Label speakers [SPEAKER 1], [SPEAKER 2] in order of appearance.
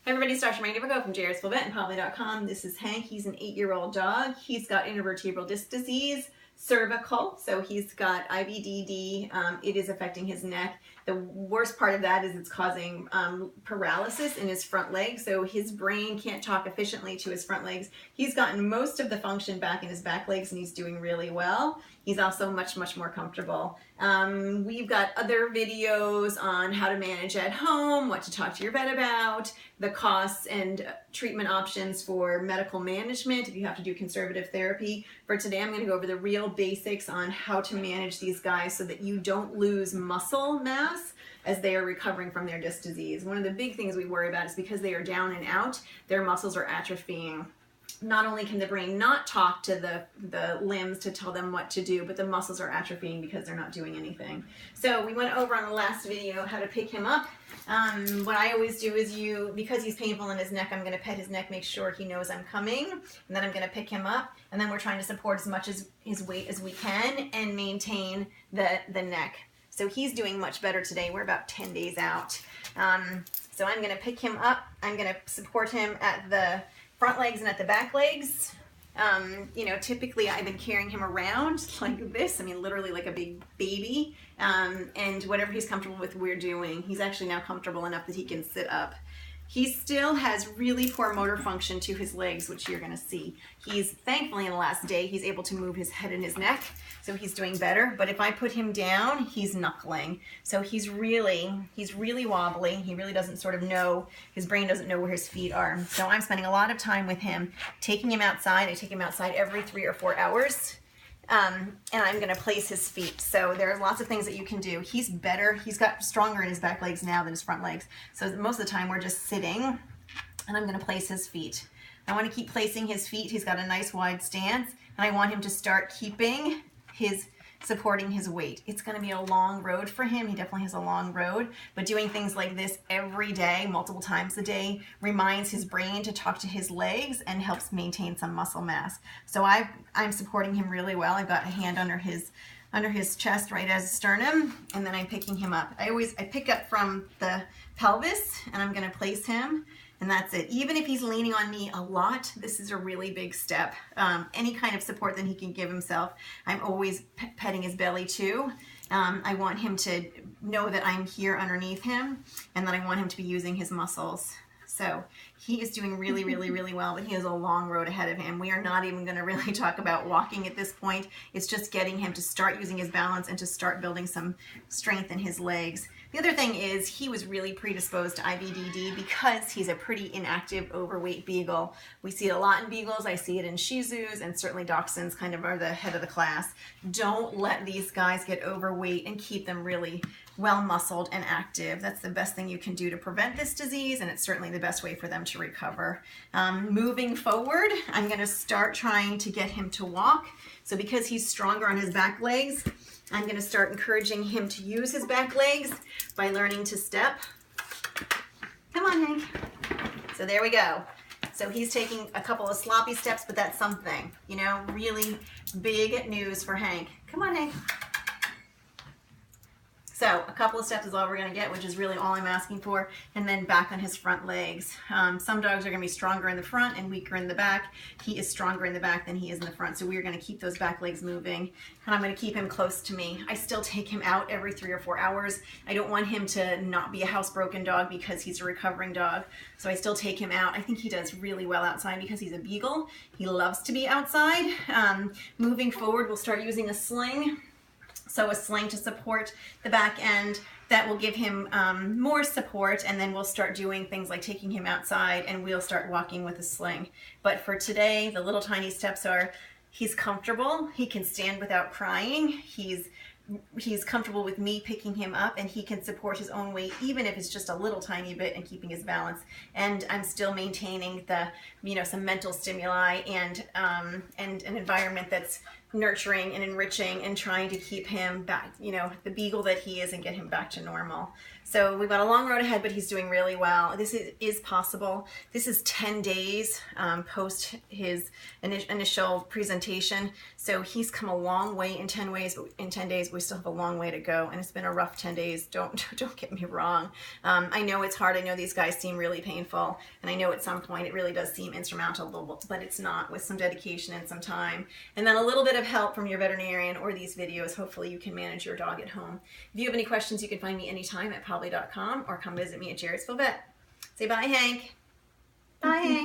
[SPEAKER 1] Hi everybody, it's Dr. Mandy from JRSFullVet and This is Hank. He's an 8-year-old dog. He's got intervertebral disc disease, cervical, so he's got IVDD. It is affecting his neck. The worst part of that is it's causing paralysis in his front legs, so his brain can't talk efficiently to his front legs. He's gotten most of the function back in his back legs and he's doing really well. He's also much more comfortable. We've got other videos on how to manage at home, what to talk to your vet about, the costs and treatment options for medical management if you have to do conservative therapy. For today, I'm going to go over the real basics on how to manage these guys so that you don't lose muscle mass as they are recovering from their disc disease. One of the big things we worry about is because they are down and out, their muscles are atrophying. Not only can the brain not talk to the limbs to tell them what to do, but the muscles are atrophying because they're not doing anything. So we went over on the last video how to pick him up. What I always do is because he's painful in his neck, I'm going to pet his neck, make sure he knows I'm coming, and then I'm going to pick him up, and then we're trying to support as much as his weight as we can and maintain the neck. So he's doing much better today. We're about 10 days out. So I'm going to pick him up. I'm going to support him at the front legs and at the back legs. Typically I've been carrying him around like this. I mean, literally like a big baby. And whatever he's comfortable with, we're doing. He's actually now comfortable enough that he can sit up. He still has really poor motor function to his legs, which you're gonna see. He's, thankfully in the last day, he's able to move his head and his neck, so he's doing better. But if I put him down, he's knuckling. So he's really wobbly. He really doesn't sort of know, his brain doesn't know where his feet are. So I'm spending a lot of time with him, taking him outside. I take him outside every 3 or 4 hours. And I'm going to place his feet. So there are lots of things that you can do. He's better. He's got stronger in his back legs now than his front legs. So most of the time we're just sitting, and I'm going to place his feet. I want to keep placing his feet. He's got a nice wide stance, and I want him to start keeping supporting his weight. It's going to be a long road for him. He definitely has a long road, but doing things like this every day, multiple times a day, reminds his brain to talk to his legs and helps maintain some muscle mass. So I'm supporting him really well. I've got a hand under his chest right as a sternum, and then I'm picking him up. I pick up from the pelvis, and I'm going to place him. And that's it. Even if he's leaning on me a lot, this is a really big step. Any kind of support that he can give himself. I'm always petting his belly too. I want him to know that I'm here underneath him and that I want him to be using his muscles. So he is doing really well, but he has a long road ahead of him. We are not even going to really talk about walking at this point. It's just getting him to start using his balance and to start building some strength in his legs. The other thing is he was really predisposed to IVDD because he's a pretty inactive, overweight beagle. We see it a lot in beagles. I see it in Shih Tzus, and certainly Dachshunds kind of are the head of the class. Don't let these guys get overweight and keep them really well muscled and active. That's the best thing you can do to prevent this disease, and it's certainly the best way for them to recover. Moving forward, I'm going to start trying to get him to walk. So because he's stronger on his back legs, I'm going to start encouraging him to use his back legs by learning to step. Come on, Hank. So there we go. So he's taking a couple of sloppy steps, but that's something, really big news for Hank. Come on, Hank. So a couple of steps is all we're going to get, which is really all I'm asking for, and then back on his front legs. Some dogs are going to be stronger in the front and weaker in the back. He is stronger in the back than he is in the front, so we're going to keep those back legs moving, and I'm going to keep him close to me. I still take him out every 3 or 4 hours. I don't want him to not be a housebroken dog because he's a recovering dog, so I still take him out. I think he does really well outside because he's a beagle. He loves to be outside. Moving forward, we'll start using a sling. So a sling to support the back end, that will give him more support, and then we'll start doing things like taking him outside and we'll start walking with a sling. But for today, the little tiny steps are, he's comfortable, he can stand without crying, he's comfortable with me picking him up, and he can support his own weight even if it's just a little tiny bit, and keeping his balance. And I'm still maintaining the some mental stimuli and an environment that's nurturing and enriching and trying to keep him back, you know, the beagle that he is, and get him back to normal. So we've got a long road ahead, but he's doing really well. This is possible. This is 10 days post his initial presentation. So he's come a long way in 10 ways, but in 10 days, we still have a long way to go. And it's been a rough 10 days. Don't get me wrong. I know it's hard. I know these guys seem really painful. And I know at some point it really does seem insurmountable, but it's not. With some dedication and some time, and then a little bit of help from your veterinarian or these videos, hopefully you can manage your dog at home. If you have any questions, you can find me anytime at pavli.com or come visit me at Jarrettsville Vet. Say bye, Hank. Bye, Hank.